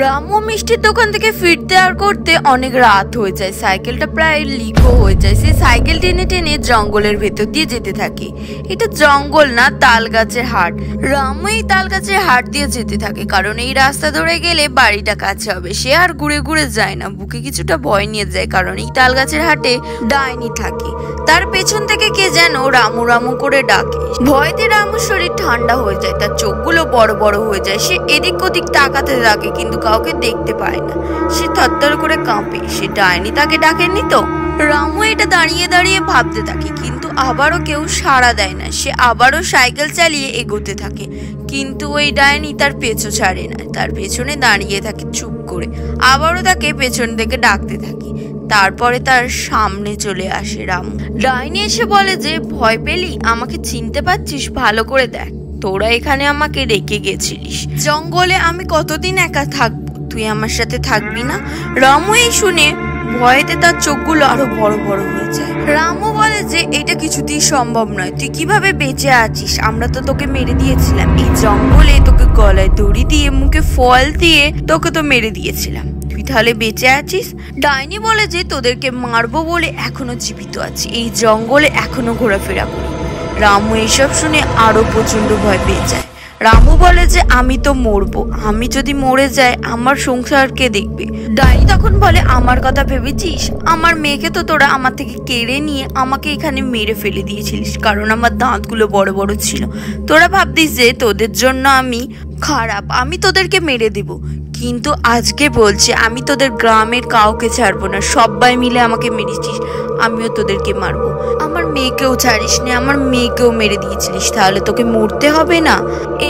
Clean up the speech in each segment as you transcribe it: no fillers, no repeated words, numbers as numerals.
রামু মিষ্টির দোকান থেকে ফিরতে আর করতে অনেক রাত হয়ে যায়। সাইকেলটা প্রায় লিকও হয়ে যায়। সে সাইকেল টেনে টেনে জঙ্গলের ভেতর দিয়ে যেতে থাকে। এটা জঙ্গল না, তাল গাছের হাট। রামু এই তাল গাছের হাট দিয়ে যেতে থাকে, কারণ এই রাস্তা ধরে গেলে বাড়িটা কাছে হবে। সে আর ঘুরে ঘুরে যায় না, বুকে কিছুটা ভয় নিয়ে যায়, কারণ এই তাল গাছের হাটে ডাইনি থাকে। তার পেছন থেকে কে যেন রামু রামু করে ডাকে। ভয়তে রামুর শরীর ঠান্ডা হয়ে যায়, তার চোখগুলো বড় বড় হয়ে যায়। সে এদিক ওদিক তাকাতে থাকে, কিন্তু কাউকে দেখতে পায় না। সে থরথর করে কাঁপে। সে ডাইনি তাকে ডাকেনি তো। রামু এটা দাঁড়িয়ে দাঁড়িয়ে ভাবতে থাকে, কিন্তু আবারও কেউ সাড়া দেয় না। সে আবারও সাইকেল চালিয়ে এগোতে থাকে, কিন্তু ওই ডাইনি তার পেছু ছাড়ে না। তার পেছনে দাঁড়িয়ে থাকে চুপ করে। আবারও তাকে পেছন থেকে ডাকতে থাকে। তারপরে তার সামনে চলে আসে রামু। ডাইনি এসে বলে যে, ভয় পেলি? আমাকে চিনতে পারছিস? ভালো করে দেখ, তোরা এখানে আমাকে রেখে গেছিলিস। জঙ্গলে আমি কতদিন একা থাকবো? তুই আমার সাথে থাকবি না? রামু এই শুনে ভয়েতে তার চোখগুলো আরো বড় বড় হয়ে যায়। রামু বলে যে, এটা কিছুতেই সম্ভব নয়। তুই কিভাবে বেঁচে আছিস? আমরা তো তোকে মেরে দিয়েছিলাম। এই জঙ্গলে তোকে গলায় দড়ি দিয়ে, মুখে ফল দিয়ে তোকে তো মেরে দিয়েছিলাম। তুই তাহলে বেঁচে আছিস? ডাইনি বলে যে, তোদেরকে মারবো বলে এখনো জীবিত আছি, এই জঙ্গলে এখনো ঘোরাফেরা করি। রামু এইসব শুনে আরো প্রচন্ড ভয় পেয়ে যায়। রামু বলে যে, আমি তো মরবো। আমি যদি মরে যাই, আমার সংসার কে দেখবে? ডাইনি তখন বলে, আমার কথা ভেবেছিস? আমার মেয়েকে তো তোরা আমার থেকে কেড়ে নিয়ে আমাকে এখানে মেরে ফেলে দিয়েছিলিস, কারণ আমার দাঁতগুলো বড় বড় ছিল। তোরা ভাবতিস যে তোদের জন্য আমি খারাপ, আমি তোদেরকে মেরে দেব। কিন্তু আজকে বলছি, আমি তোদের গ্রামের কাউকে ছাড়বো না। সবাই মিলে আমাকে মেরেছিস, আমিও তোদেরকে মারবো। আমার মেয়েকেও ছাড়িস নি, আমার মেয়েকেও মেরে দিয়েছিলিস, তাহলে তোকে মরতে হবে না?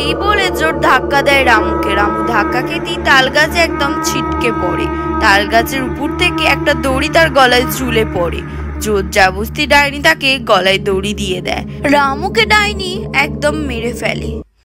এই বলে জোর ধাক্কা দেয় রামুকে। রামু ধাক্কা খেতেই তাল গাছে একদম ছিটকে পড়ে। তাল গাছের উপর থেকে একটা দড়ি তার গলায় ঝুলে পড়ে। জোর জাবস্তি ডাইনি তাকে গলায় দড়ি দিয়ে দেয়। রামুকে ডাইনি একদম মেরে ফেলে।